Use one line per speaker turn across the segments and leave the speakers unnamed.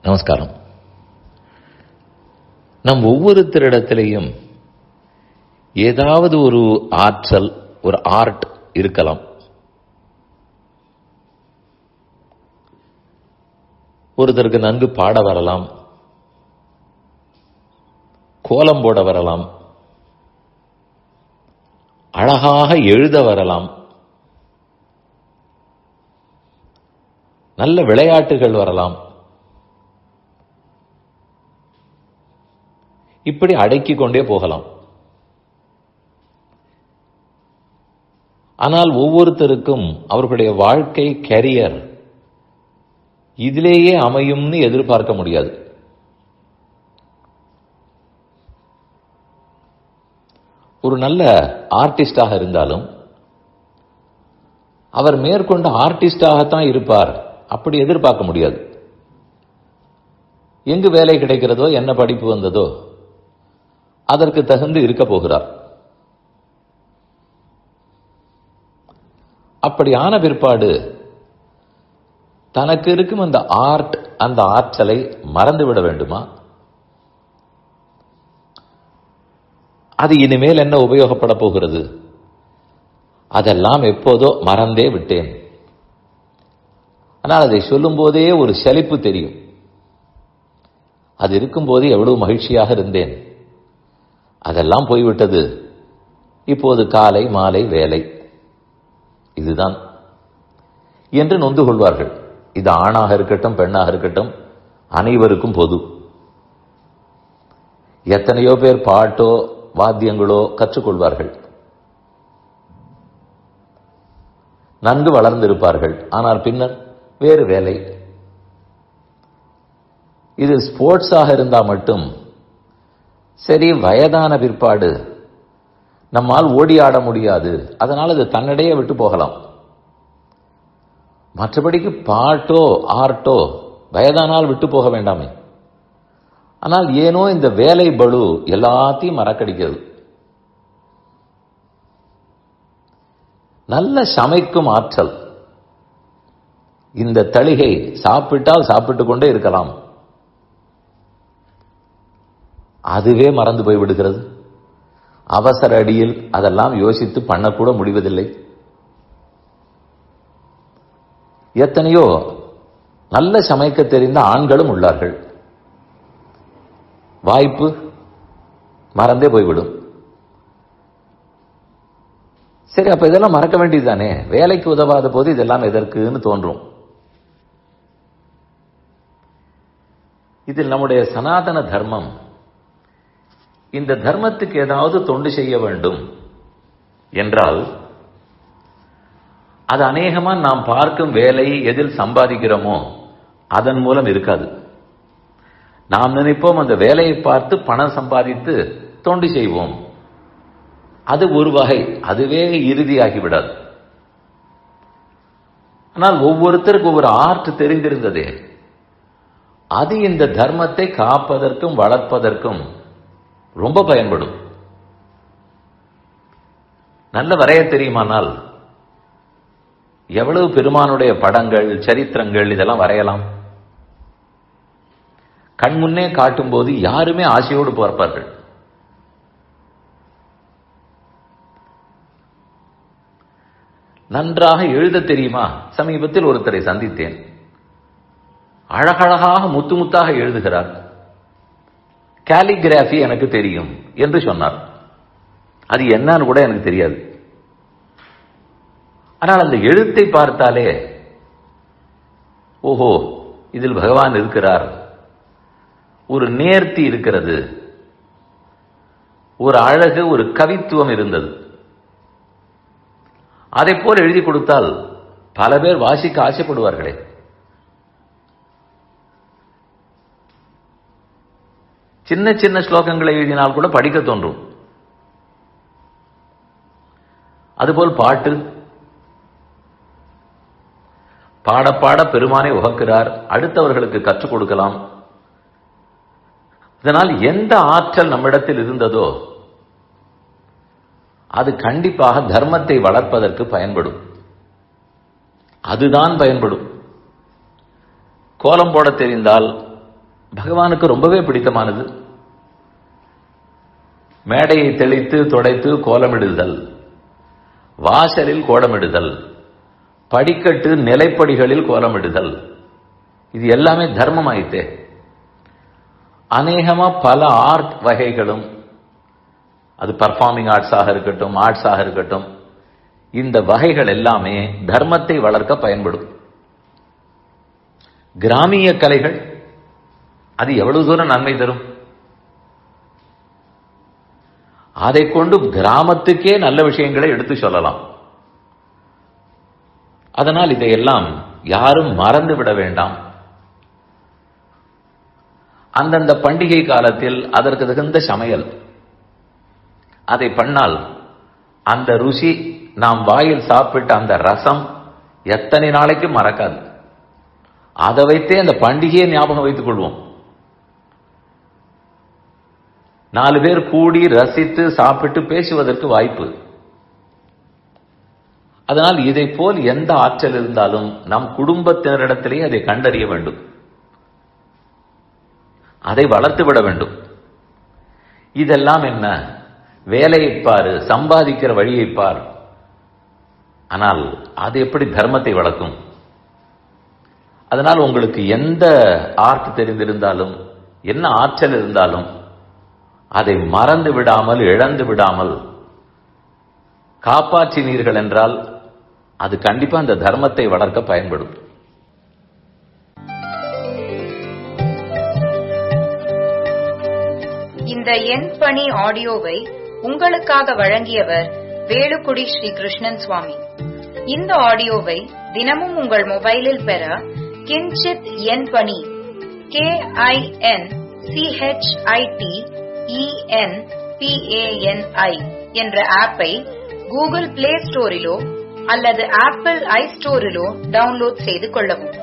நமஸ்காரம். நம் ஒவ்வொருத்தரிடத்திலையும் ஏதாவது ஒரு ஆற்றல், ஒரு ஆர்ட் இருக்கலாம். ஒருத்தருக்கு நன்கு பாட வரலாம், கோலம் போட வரலாம், அழகாக எழுத வரலாம், நல்ல விளையாட்டுகள் வரலாம். இப்படி அடக்கிக் கொண்டே போகலாம். ஆனால் ஒவ்வொருத்தருக்கும் அவர்களுடைய வாழ்க்கை, கேரியர் இதிலேயே அமையும்னு எதிர்பார்க்க முடியாது. ஒரு நல்ல ஆர்டிஸ்டாக இருந்தாலும் அவர் மேற்கொண்டு ஆர்டிஸ்டாகத்தான் இருப்பார் அப்படி எதிர்பார்க்க முடியாது. எங்கு வேலை கிடைக்கிறதோ, என்ன படிப்பு வந்ததோ அதற்கு தகுந்து இருக்க போகிறார். அப்படி ஆன பிற்பாடு தனக்கு இருக்கும் அந்த ஆர்ட், அந்த ஆற்றலை மறந்துவிட வேண்டுமா? அது இனிமேல் என்ன உபயோகப்பட போகிறது? அதெல்லாம் எப்போதோ மறந்தே விட்டேன். ஆனால் அதை சொல்லும் போதே ஒரு சலிப்பு தெரியும். அது இருக்கும்போது எவ்வளவு மகிழ்ச்சியாக இருந்தேன், அதெல்லாம் போய்விட்டது, இப்போது காலை மாலை வேலை, இதுதான் என்று நொந்து கொள்வார்கள். இது ஆணாக இருக்கட்டும், பெண்ணாக இருக்கட்டும், அனைவருக்கும் பொது. எத்தனையோ பேர் பாட்டோ வாத்தியங்களோ கற்றுக்கொள்வார்கள், நன்கு வளர்ந்திருப்பார்கள். ஆனால் பின்னர் வேறு வேலை. இது ஸ்போர்ட்ஸாக இருந்தால் மட்டும் சரி, வயதான பிற்பாடு நம்மால் ஓடி ஆட முடியாது, அதனால் அது தன்னிடையே விட்டு போகலாம். மற்றபடிக்கு பாட்டோ ஆர்ட்டோ வயதானால் விட்டு போக வேண்டாமே. ஆனால் ஏனோ இந்த வேலை பளு எல்லாத்தையும் மறக்கடிக்கிறது. நல்ல சமைக்கும் ஆற்றல், இந்த தளிகை சாப்பிட்டால் சாப்பிட்டு கொண்டே இருக்கலாம், அதுவே மறந்து போய் விடுகிறது. அவசர அடியில் அதெல்லாம் யோசித்து பண்ணக்கூட முடிவதில்லை. எத்தனையோ நல்ல சமைக்க தெரிந்த ஆண்களும் உள்ளார்கள். வாய்ப்பு மறந்தே போய்விடும். சரி, அப்ப இதெல்லாம் மறக்க வேண்டியதுதானே? வேலைக்கு உதவாத போது இதெல்லாம் எதற்குன்னு தோன்றும். இதில் நம்முடைய சனாதன தர்மம், இந்த தர்மத்துக்கு ஏதாவது தொண்டு செய்ய வேண்டும் என்றால் அது அநேகமா நாம் பார்க்கும் வேலை எதில் சம்பாதிக்கிறோமோ அதன் மூலம் இருக்காது. நாம் நினைப்போம் அந்த வேலையை பார்த்து பணம் சம்பாதித்து தொண்டு செய்வோம். அது ஒரு வகை, அதுவே இறுதியாகிவிடாது. ஆனால் ஒவ்வொருத்தருக்கு ஒவ்வொரு ஆர்ட் தெரிந்திருந்ததே, அது இந்த தர்மத்தை காப்பதற்கும் வளர்ப்பதற்கும் ரொம்ப பயன்படும். நல்ல வரைய தெரியுமானால் எவ்வளவு பெருமானுடைய படங்கள், சரித்திரங்கள் இதெல்லாம் வரையலாம். கண்முன்னே காட்டும் போது யாருமே ஆசையோடு பார்ப்பார்கள். நன்றாக எழுத தெரியுமா? சமீபத்தில் ஒருத்தரை சந்தித்தேன். அழகழகாக முத்து முத்தாக எழுதுகிறார். காலிகிராஃபி எனக்கு தெரியும் என்று சொன்னார். அது என்னன்னு கூட எனக்கு தெரியாது. ஆனால் அந்த எழுத்தை பார்த்தாலே ஓஹோ, இதில் பகவான் இருக்கிறார், ஒரு நேர்த்தி இருக்கிறது, ஒரு அழகு, ஒரு கவித்துவம் இருந்தது. அதை போல் எழுதி கொடுத்தால் பல பேர் வாசிக்க ஆசைப்படுவார்களே. சின்ன சின்ன ஸ்லோகங்களை எழுதினால் கூட படிக்க தோன்றும். அதுபோல் பாட்டு, பாட பாட பெருமானை உகக்கிறார், அடுத்தவர்களுக்கு கற்றுக் கொடுக்கலாம். இதனால் எந்த ஆற்றல் நம்மிடத்தில் இருந்ததோ அது கண்டிப்பாக தர்மத்தை வளர்ப்பதற்கு பயன்படும். அதுதான் பயன்படும். கோலம் போட தெரிந்தால் பகவானுக்கு ரொம்பவே பிடித்தமானது. மேடையை தெளித்து துடைத்து கோலமிடுதல், வாசலில் கோலமிடுதல், படிக்கட்டு நிலைப்படிகளில் கோலமிடுதல், இது எல்லாமே தர்மம் ஆயிட்டே. அநேகமா பல ஆர்ட் வகைகளும், அது பர்ஃபார்மிங் ஆர்ட்ஸாக இருக்கட்டும், ஆர்ட்ஸாக இருக்கட்டும், இந்த வகைகள் எல்லாமே தர்மத்தை வளர்க்க பயன்படும். கிராமிய கலைகள் அது எவ்வளவு தூரம் நன்மை தரும். அதை கொண்டு கிராமத்துக்கே நல்ல விஷயங்களை எடுத்து சொல்லலாம். அதனால் இதையெல்லாம் யாரும் மறந்து விட வேண்டாம். அந்தந்த பண்டிகை காலத்தில் அதற்கு தகுந்த சமையல் அதை பண்ணால் அந்த ருசி, நாம் வாயில் சாப்பிட்ட அந்த ரசம் எத்தனை நாளைக்கு மறக்காது. அதை வைத்தே அந்த பண்டிகையை ஞாபகம் வைத்துக் கொள்வோம். 4 பேர் கூடி ரசித்து சாப்பிட்டு பேசுவதற்கு வாய்ப்பு. அதனால் இதை போல் எந்த ஆற்றல் இருந்தாலும் நம் குடும்பத்தினரிடத்திலேயே அதை கண்டறிய வேண்டும், அதை வளர்த்து விட வேண்டும். இதெல்லாம் என்ன, வேலையை பாரு, சம்பாதிக்கிற வழியை பார். ஆனால் அது எப்படி தர்மத்தை வளர்க்கும்? அதனால் உங்களுக்கு எந்த ஆர்ட் தெரிந்திருந்தாலும், என்ன ஆற்றல் இருந்தாலும், அதை மறந்து விடாமல், இழந்து விடாமல் காப்பாற்றினீர்கள் என்றால் அது கண்டிப்பா அந்த தர்மத்தை வளர்க்க பயன்படும்.
இந்த என் பணி ஆடியோவை உங்களுக்காக வழங்கியவர் வேலுக்குடி ஸ்ரீ கிருஷ்ணன் சுவாமி. இந்த ஆடியோவை தினமும் உங்கள் மொபைலில் பெற கிஞ்சித் என் பணி KINCHITENPANI என்ற ஆப்பை கூகுள் பிளே ஸ்டோரிலோ அல்லது ஆப்பிள் ஐ ஸ்டோரிலோ டவுன்லோட் செய்து கொள்ளவும்.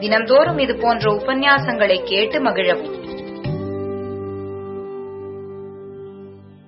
தினம்தோறும் இது போன்ற உபன்யாசங்களை கேட்டு மகிழவும்.